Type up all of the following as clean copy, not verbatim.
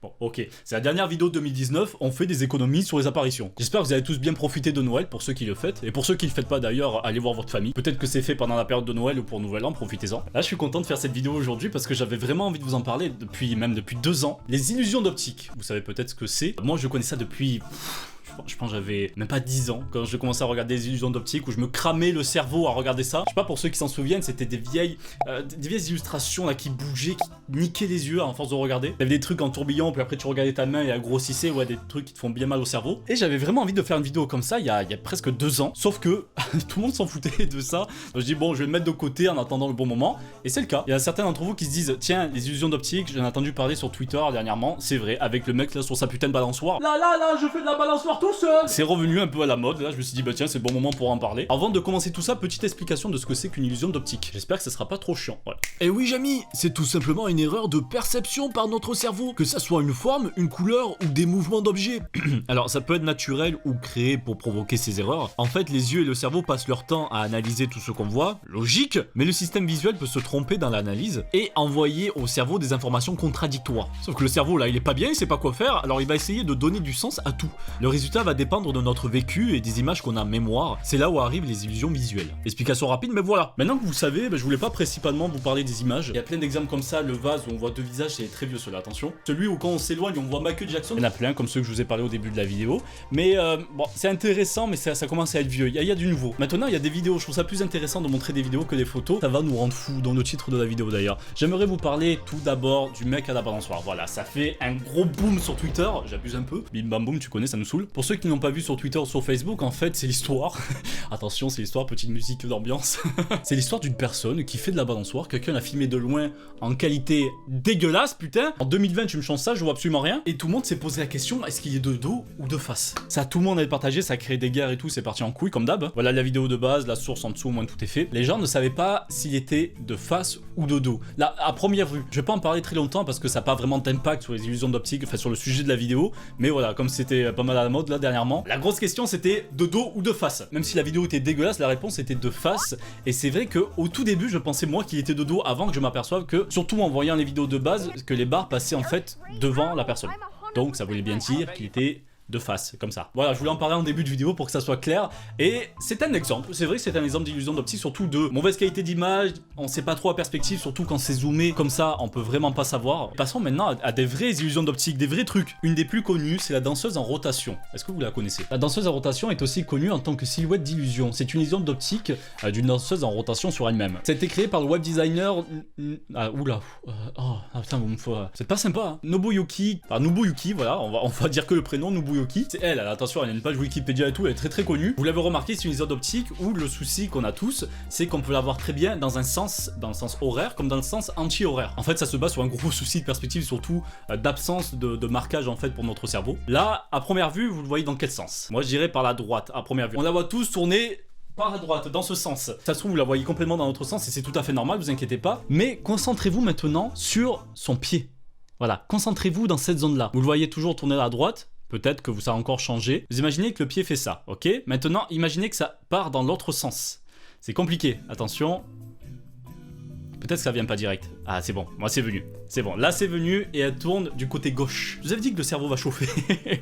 Bon, ok, c'est la dernière vidéo de 2019, on fait des économies sur les apparitions. J'espère que vous avez tous bien profité de Noël pour ceux qui le fêtent, et pour ceux qui le fêtent pas d'ailleurs, allez voir votre famille. Peut-être que c'est fait pendant la période de Noël ou pour Nouvel An, profitez-en. Là, je suis content de faire cette vidéo aujourd'hui parce que j'avais vraiment envie de vous en parler depuis 2 ans. Les illusions d'optique, vous savez peut-être ce que c'est. Moi, je connais ça depuis... Je pense que j'avais même pas 10 ans quand je commençais à regarder des illusions d'optique où je me cramais le cerveau à regarder ça. Je sais pas, pour ceux qui s'en souviennent, c'était des vieilles illustrations là qui bougeaient, qui niquaient les yeux à force de regarder. T'avais des trucs en tourbillon, puis après tu regardais ta main et elle grossissait, ouais, des trucs qui te font bien mal au cerveau. Et j'avais vraiment envie de faire une vidéo comme ça il y a presque 2 ans, sauf que tout le monde s'en foutait de ça. Donc je dis bon, je vais le mettre de côté en attendant le bon moment, et c'est le cas. Il y a certains d'entre vous qui se disent tiens, les illusions d'optique, j'en ai entendu parler sur Twitter dernièrement, c'est vrai, avec le mec là sur sa putain de balançoire. Là, je fais de la balançoire tout seul. C'est revenu un peu à la mode, là je me suis dit bah tiens, c'est le bon moment pour en parler. Avant de commencer tout ça, petite explication de ce que c'est qu'une illusion d'optique. J'espère que ça sera pas trop chiant, voilà. Et oui Jamy, c'est tout simplement une erreur de perception par notre cerveau, que ça soit une forme, une couleur ou des mouvements d'objets. Alors ça peut être naturel ou créé pour provoquer ces erreurs. En fait, les yeux et le cerveau passent leur temps à analyser tout ce qu'on voit, logique, mais le système visuel peut se tromper dans l'analyse et envoyer au cerveau des informations contradictoires. Sauf que le cerveau là, il est pas bien, il sait pas quoi faire, alors il va essayer de donner du sens à tout. Le résultat va dépendre de notre vécu et des images qu'on a en mémoire. C'est là où arrivent les illusions visuelles. Explication rapide, mais voilà. Maintenant que vous savez, je voulais pas principalement vous parler des images. Il y a plein d'exemples comme ça, le vase où on voit 2 visages, c'est très vieux cela, attention. Celui où quand on s'éloigne, on voit Michael Jackson. Il y en a plein, comme ceux que je vous ai parlé au début de la vidéo. Mais bon, c'est intéressant, mais ça commence à être vieux. Il y a du nouveau. Maintenant, il y a des vidéos. Je trouve ça plus intéressant de montrer des vidéos que des photos. Ça va nous rendre fous dans le titre de la vidéo d'ailleurs. J'aimerais vous parler tout d'abord du mec à la balançoire. Voilà, ça fait un gros boom sur Twitter. J'abuse un peu. Bim bam boum, tu connais, ça nous saoule. Pour ceux qui n'ont pas vu sur Twitter ou sur Facebook, en fait, c'est l'histoire. Attention, c'est l'histoire, petite musique d'ambiance. C'est l'histoire d'une personne qui fait de la balançoire. Quelqu'un l'a filmé de loin en qualité dégueulasse, putain. En 2020, tu me changes ça, je vois absolument rien. Et tout le monde s'est posé la question, est-ce qu'il est de dos ou de face? Ça, tout le monde avait partagé, ça a créé des guerres et tout, c'est parti en couille comme d'hab. Voilà la vidéo de base, la source en dessous, au moins tout est fait. Les gens ne savaient pas s'il était de face ou de dos. Là, à première vue, je vais pas en parler très longtemps parce que ça n'a pas vraiment d'impact sur les illusions d'optique, enfin sur le sujet de la vidéo. Mais voilà, comme c'était pas mal à la mode là dernièrement, la grosse question c'était de dos ou de face. Même si la vidéo était dégueulasse, la réponse était de face. Et c'est vrai que au tout début, je pensais moi qu'il était de dos avant que je m'aperçoive que, surtout en voyant les vidéos de base, que les barres passaient en fait devant la personne. Donc ça voulait bien dire qu'il était de face, comme ça. Voilà, je voulais en parler en début de vidéo pour que ça soit clair. Et c'est un exemple, c'est vrai que c'est un exemple d'illusion d'optique, surtout de mauvaise qualité d'image, on sait pas trop la perspective, surtout quand c'est zoomé comme ça, on peut vraiment pas savoir. Passons maintenant à des vraies illusions d'optique, des vrais trucs. Une des plus connues, c'est la danseuse en rotation. Est-ce que vous la connaissez? La danseuse en rotation est aussi connue en tant que silhouette d'illusion. C'est une illusion d'optique d'une danseuse en rotation sur elle-même. Ça a été créé par le web designer... putain, bon, c'est pas sympa, hein. Nobuyuki, voilà, on va dire que le prénom, Nobuyuki. C'est elle, attention, elle a une page Wikipédia et tout, elle est très très connue. Vous l'avez remarqué, c'est une illusion d'optique où le souci qu'on a tous, c'est qu'on peut l'avoir très bien dans le sens horaire comme dans le sens anti-horaire. En fait, ça se base sur un gros souci de perspective, surtout d'absence de marquage en fait pour notre cerveau. Là, à première vue, vous le voyez dans quel sens? Moi, je dirais par la droite, à première vue. On la voit tous tourner par la droite, dans ce sens. Ça se trouve, vous la voyez complètement dans l'autre sens et c'est tout à fait normal, vous inquiétez pas. Mais concentrez-vous maintenant sur son pied. Voilà, concentrez-vous dans cette zone-là. Vous le voyez toujours tourner à la droite. Peut-être que ça a encore changé. Vous imaginez que le pied fait ça, ok? Maintenant, imaginez que ça part dans l'autre sens. C'est compliqué, attention. Peut-être que ça vient pas direct. Ah, c'est bon, moi c'est venu. C'est bon, là c'est venu et elle tourne du côté gauche. Je vous avais dit que le cerveau va chauffer.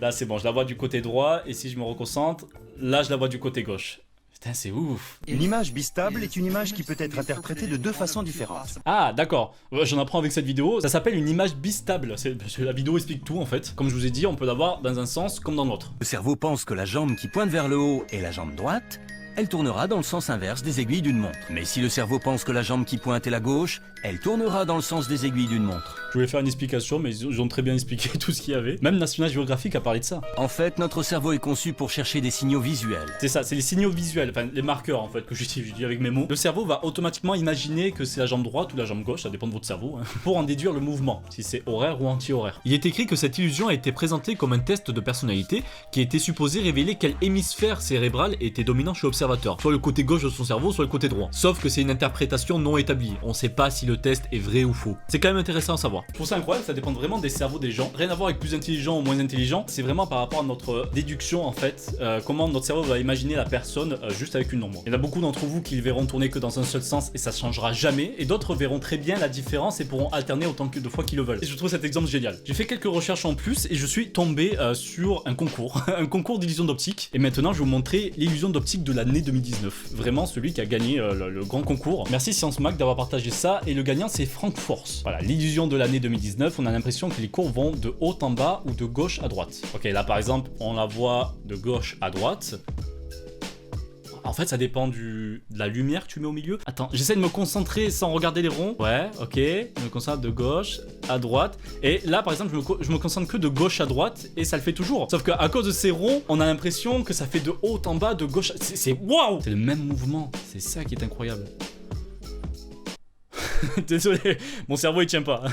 Là c'est bon, je la vois du côté droit et si je me reconcentre, là je la vois du côté gauche. Putain, c'est ouf. Une image bistable est une image qui peut être interprétée de 2 façons différentes. Ah, d'accord. J'en apprends avec cette vidéo. Ça s'appelle une image bistable. La vidéo explique tout en fait. Comme je vous ai dit, on peut l'avoir dans un sens comme dans l'autre. Le cerveau pense que la jambe qui pointe vers le haut est la jambe droite. Elle tournera dans le sens inverse des aiguilles d'une montre. Mais si le cerveau pense que la jambe qui pointe est la gauche, elle tournera dans le sens des aiguilles d'une montre. Je voulais faire une explication, mais ils ont très bien expliqué tout ce qu'il y avait. Même National Geographic a parlé de ça. En fait, notre cerveau est conçu pour chercher des signaux visuels. C'est ça, c'est les signaux visuels, enfin les marqueurs en fait que je dis avec mes mots. Le cerveau va automatiquement imaginer que c'est la jambe droite ou la jambe gauche, ça dépend de votre cerveau, hein, pour en déduire le mouvement, si c'est horaire ou anti-horaire. Il est écrit que cette illusion a été présentée comme un test de personnalité qui était supposé révéler quel hémisphère cérébral était dominant chez l'observateur, soit le côté gauche de son cerveau, soit le côté droit. Sauf que c'est une interprétation non établie, on sait pas si le test est vrai ou faux. C'est quand même intéressant à savoir. voir. Je trouve ça incroyable, ça dépend vraiment des cerveaux des gens. Rien à voir avec plus intelligent ou moins intelligent, c'est vraiment par rapport à notre déduction en fait, comment notre cerveau va imaginer la personne juste avec une nombre. Il y en a beaucoup d'entre vous qui le verront tourner que dans un seul sens et ça changera jamais, et d'autres verront très bien la différence et pourront alterner autant que de fois qu'ils le veulent. Et je trouve cet exemple génial. J'ai fait quelques recherches en plus et je suis tombé sur un concours, un concours d'illusion d'optique. Et maintenant je vais vous montrer l'illusion d'optique de l'année 2019. Vraiment celui qui a gagné le grand concours. Merci ScienceMac d'avoir partagé ça, et le gagnant c'est Frank Force. Voilà, l'illusion de l'année 2019, on a l'impression que les courbes vont de haut en bas ou de gauche à droite. Ok, là par exemple on la voit de gauche à droite. En fait, ça dépend de la lumière que tu mets au milieu. Attends, j'essaie de me concentrer sans regarder les ronds. Ouais, ok. Je me concentre de gauche à droite. Et là, par exemple, je me concentre que de gauche à droite et ça le fait toujours. Sauf qu'à cause de ces ronds, on a l'impression que ça fait de haut en bas, de gauche. C'est waouh! C'est le même mouvement. C'est ça qui est incroyable. Désolé, mon cerveau il tient pas.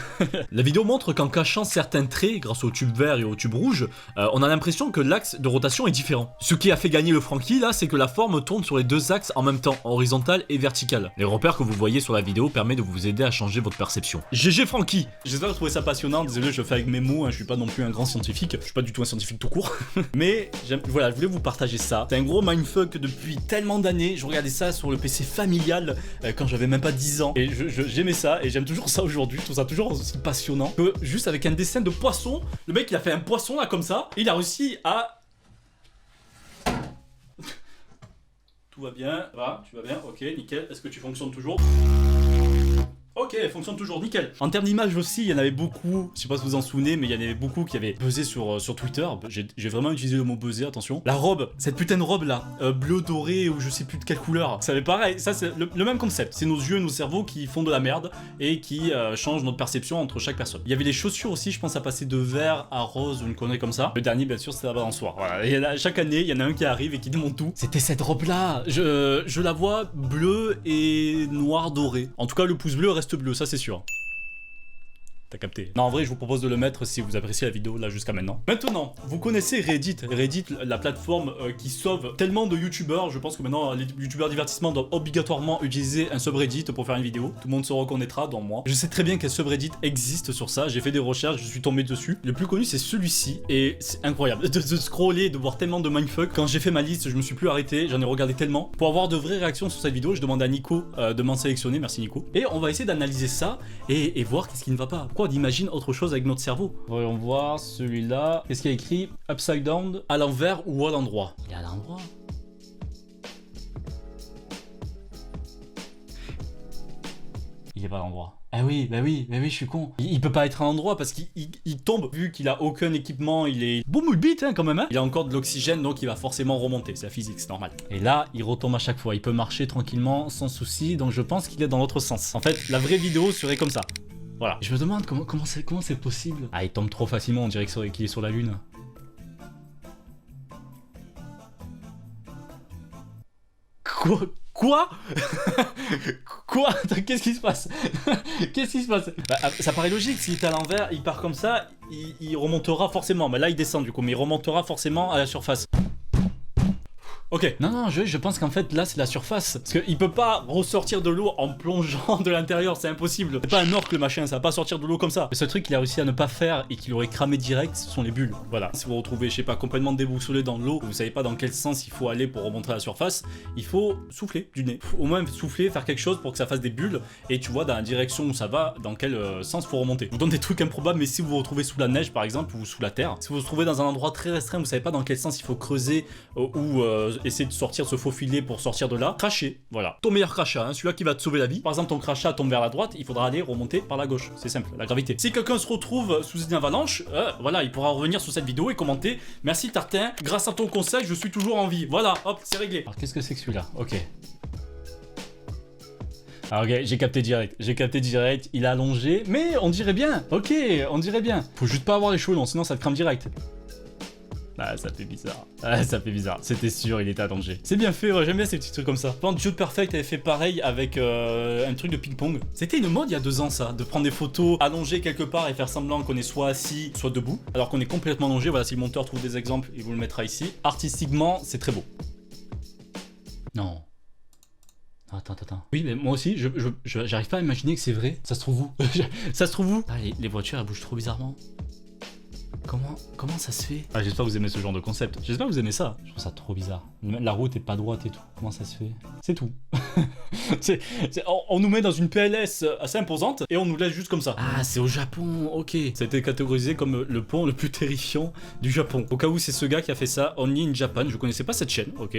La vidéo montre qu'en cachant certains traits grâce au tube vert et au tube rouge, on a l'impression que l'axe de rotation est différent. Ce qui a fait gagner le Franky là, c'est que la forme tourne sur les deux axes en même temps, horizontal et vertical. Les repères que vous voyez sur la vidéo permettent de vous aider à changer votre perception. GG Franky! J'espère que vous trouvez ça passionnant, désolé je le fais avec mes mots, hein, je suis pas non plus un grand scientifique, je suis pas du tout un scientifique tout court. Mais voilà, je voulais vous partager ça. C'est un gros mindfuck depuis tellement d'années, je regardais ça sur le PC familial quand j'avais même pas 10 ans. Et j'aimais ça et j'aime toujours ça aujourd'hui, je trouve ça toujours aussi passionnant que juste avec un dessin de poisson, le mec il a fait un poisson là comme ça, et il a réussi à... Tout va bien, va, tu vas bien, ok, nickel, est-ce que tu fonctionnes toujours? Ok, elle fonctionne toujours, nickel. En termes d'image aussi, il y en avait beaucoup, je sais pas si vous vous en souvenez, mais il y en avait beaucoup qui avaient buzzé sur Twitter. J'ai vraiment utilisé le mot buzzer, attention. La robe, cette putain de robe là, bleu doré ou je sais plus de quelle couleur. Ça fait pareil, ça c'est le même concept. C'est nos yeux et nos cerveaux qui font de la merde et qui changent notre perception entre chaque personne. Il y avait les chaussures aussi, je pense à passer de vert à rose ou une connerie comme ça. Le dernier, bien sûr, c'était la balançoire. Voilà. Et chaque année, il y en a un qui arrive et qui démonte tout. C'était cette robe là. Je la vois bleue et noir doré. En tout cas, le pouce bleu reste bleu, ça c'est sûr. T'as capté. Non, en vrai, je vous propose de le mettre si vous appréciez la vidéo là jusqu'à maintenant. Maintenant, vous connaissez Reddit. Reddit, la plateforme qui sauve tellement de youtubeurs. Je pense que maintenant, les youtubeurs divertissement doivent obligatoirement utiliser un subreddit pour faire une vidéo. Tout le monde se reconnaîtra, dans moi. Je sais très bien qu'un subreddit existe sur ça. J'ai fait des recherches, je suis tombé dessus. Le plus connu, c'est celui-ci. Et c'est incroyable de scroller, de voir tellement de mindfuck. Quand j'ai fait ma liste, je me suis plus arrêté. J'en ai regardé tellement. Pour avoir de vraies réactions sur cette vidéo, je demande à Nico de m'en sélectionner. Merci Nico. Et on va essayer d'analyser ça et voir qu'est-ce qui ne va pas. On imagine autre chose avec notre cerveau. Voyons voir celui-là. Qu'est-ce qu'il y a écrit? Upside down, à l'envers ou à l'endroit? Il est à l'endroit. Il est pas à l'endroit. Ah oui, bah oui, je suis con. Il peut pas être à l'endroit parce qu'il tombe, vu qu'il a aucun équipement, il est... Bon moule bite hein, quand même, hein. Il a encore de l'oxygène, donc il va forcément remonter, c'est la physique, c'est normal. Et là, il retombe à chaque fois, il peut marcher tranquillement, sans souci, donc je pense qu'il est dans l'autre sens. En fait, la vraie vidéo serait comme ça. Voilà. Je me demande comment c'est possible. Ah, il tombe trop facilement, on dirait qu'il est sur la lune. Quoi Quoi? Qu'est-ce qui se passe? Qu'est-ce qui se passe? Bah, ça paraît logique, s'il est à l'envers, il part comme ça, il remontera forcément. Mais là, il descend du coup, mais il remontera forcément à la surface. Ok, non, je pense qu'en fait là c'est la surface. Parce qu'il peut pas ressortir de l'eau en plongeant de l'intérieur, c'est impossible. C'est pas un orque le machin, ça va pas sortir de l'eau comme ça. Le seul truc qu'il a réussi à ne pas faire et qu'il aurait cramé direct, ce sont les bulles. Voilà, si vous vous retrouvez, je sais pas, complètement déboussolé dans l'eau, vous savez pas dans quel sens il faut aller pour remonter à la surface, il faut souffler du nez. Au moins souffler, faire quelque chose pour que ça fasse des bulles et tu vois dans la direction où ça va, dans quel sens faut remonter. Je vous donne des trucs improbables, mais si vous vous retrouvez sous la neige par exemple ou sous la terre, si vous vous retrouvez dans un endroit très restreint, vous savez pas dans quel sens il faut creuser ou essayer de sortir, se faufiler pour sortir de là, cracher, voilà. Ton meilleur crachat, hein, celui-là qui va te sauver la vie. Par exemple, ton crachat tombe vers la droite, il faudra aller remonter par la gauche, c'est simple, la gravité. Si quelqu'un se retrouve sous une avalanche, voilà, il pourra revenir sur cette vidéo et commenter « Merci Tartin, grâce à ton conseil, je suis toujours en vie. » Voilà, hop, c'est réglé. Alors qu'est-ce que c'est que celui-là? Ok. Alors ok, j'ai capté direct, il a allongé, mais on dirait bien, ok, on dirait bien. Faut juste pas avoir les cheveux longs, sinon ça te crame direct. Ah, ça fait bizarre. Ah, ça fait bizarre. C'était sûr, il était à danger. C'est bien fait, ouais, j'aime bien ces petits trucs comme ça. Pendant Jude Perfect avait fait pareil avec un truc de ping-pong. C'était une mode il y a 2 ans, ça, de prendre des photos allongées quelque part et faire semblant qu'on est soit assis, soit debout, alors qu'on est complètement allongé. Voilà, si le monteur trouve des exemples, il vous le mettra ici. Artistiquement, c'est très beau. Non. Attends. Oui, mais moi aussi, j'arrive pas à imaginer que c'est vrai. Ça se trouve où? Ça se trouve où? Ah, les voitures, elles bougent trop bizarrement. Comment ça se fait? Ah, j'espère que vous aimez ce genre de concept. J'espère que vous aimez ça. Je trouve ça trop bizarre. La route est pas droite et tout. Comment ça se fait? C'est tout. On nous met dans une PLS assez imposante et on nous laisse juste comme ça. Ah, c'est au Japon, ok. Ça a été catégorisé comme le pont le plus terrifiant du Japon. Au cas où c'est ce gars qui a fait ça, Only in Japan. Je connaissais pas cette chaîne, ok.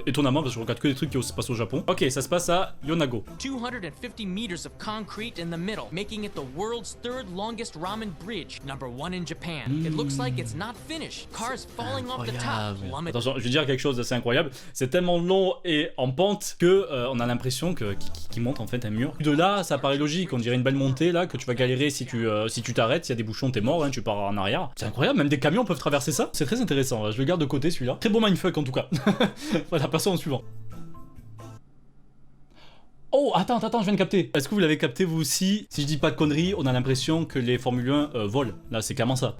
Étonnamment parce que je regarde que des trucs qui se passent au Japon. Ok, ça se passe à Yonago. 250 meters of concrete in the middle, making it the world's third longest ramen bridge, #1 in Japan. It looks like it's not finished. Cars falling off the top. Attention, je vais dire quelque chose d'assez incroyable. C'est tellement long et en pente que on a l'impression qu'il monte en fait un mur. De là, ça paraît logique. On dirait une belle montée là que tu vas galérer si tu t'arrêtes. S'il y a des bouchons, t'es mort. Hein, tu pars en arrière. C'est incroyable. Même des camions peuvent traverser ça. C'est très intéressant. Je le garde de côté celui-là. Très beau mindfuck en tout cas. Voilà, passons au suivant. Oh, attends, je viens de capter. Est-ce que vous l'avez capté vous aussi? Si je dis pas de conneries, on a l'impression que les Formule 1 volent. Là, c'est clairement ça.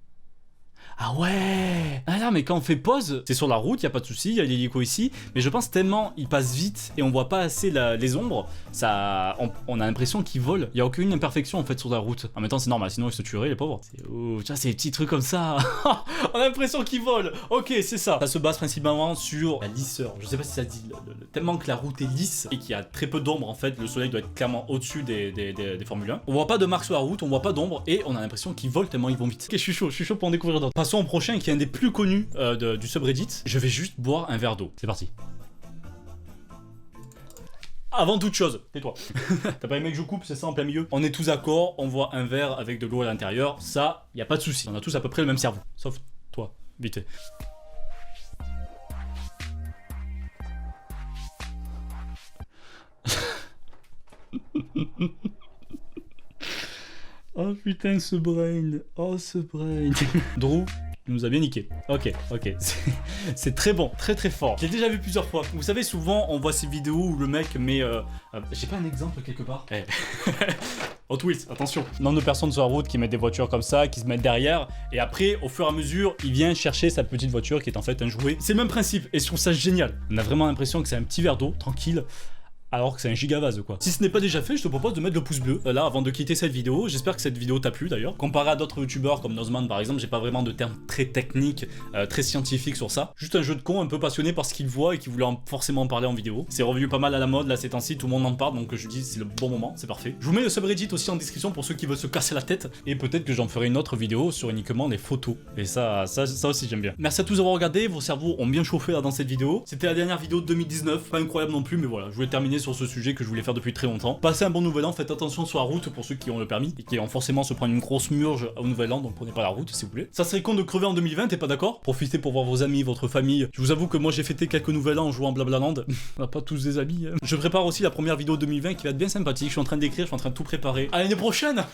Ah ouais! Ah non, mais quand on fait pause, c'est sur la route, y a pas de souci, y a l'hélico ici, mais je pense tellement il passe vite et on voit pas assez les ombres, ça, on a l'impression qu'il vole. Y a aucune imperfection en fait sur la route. En même temps, c'est normal, sinon ils se tueraient les pauvres. C'est des petits trucs comme ça. On a l'impression qu'il vole. Ok, c'est ça. Ça se base principalement sur la lisseur. Je sais pas si ça se dit, tellement que la route est lisse et qu'il y a très peu d'ombre en fait, le soleil doit être clairement au-dessus des Formule 1. On voit pas de marque sur la route, on voit pas d'ombre et on a l'impression qu'ils volent tellement ils vont vite. Ok, je suis chaud pour en découvrir d'autres. Passons au prochain qui est un des plus connus du subreddit. Je vais juste boire un verre d'eau. C'est parti. Avant toute chose, tais-toi. T'as pas aimé que je coupe, c'est ça en plein milieu? On est tous d'accord, on voit un verre avec de l'eau à l'intérieur, ça, y a pas de souci. On a tous à peu près le même cerveau. Sauf toi, vite fait. Oh putain, ce brain. Oh, ce brain. Drew, il nous a bien niqué. Ok. C'est très bon, très fort. J'ai déjà vu plusieurs fois. Vous savez, souvent, on voit ces vidéos où le mec met... j'ai pas un exemple quelque part. Hot Wheels, attention. Nombre de personnes sur la route qui mettent des voitures comme ça, qui se mettent derrière, et après, au fur et à mesure, il vient chercher sa petite voiture qui est en fait un jouet. C'est le même principe, et je trouve ça génial. On a vraiment l'impression que c'est un petit verre d'eau, tranquille, alors que c'est un gigavase quoi. Si ce n'est pas déjà fait, je te propose de mettre le pouce bleu là avant de quitter cette vidéo. J'espère que cette vidéo t'a plu d'ailleurs. Comparé à d'autres youtubeurs comme Nozman par exemple, j'ai pas vraiment de termes très techniques, très scientifiques sur ça. Juste un jeu de con un peu passionné par ce qu'il voit et qui voulait forcément en parler en vidéo. C'est revenu pas mal à la mode là ces temps-ci, tout le monde en parle donc je dis c'est le bon moment, c'est parfait. Je vous mets le subreddit aussi en description pour ceux qui veulent se casser la tête et peut-être que j'en ferai une autre vidéo sur uniquement les photos. Et ça aussi j'aime bien. Merci à tous d'avoir regardé, vos cerveaux ont bien chauffé là dans cette vidéo. C'était la dernière vidéo de 2019, pas incroyable non plus mais voilà, je voulais terminer sur ce sujet que je voulais faire depuis très longtemps. Passez un bon nouvel an, faites attention sur la route pour ceux qui ont le permis et qui vont forcément se prendre une grosse murge au nouvel an, donc prenez pas la route s'il vous plaît. Ça serait con de crever en 2020, t'es pas d'accord? Profitez pour voir vos amis, votre famille. Je vous avoue que moi j'ai fêté quelques nouvel an en jouant à Blablaland. On n'a pas tous des amis. Hein. Je prépare aussi la première vidéo 2020 qui va être bien sympathique. Je suis en train d'écrire, je suis en train de tout préparer. À l'année prochaine.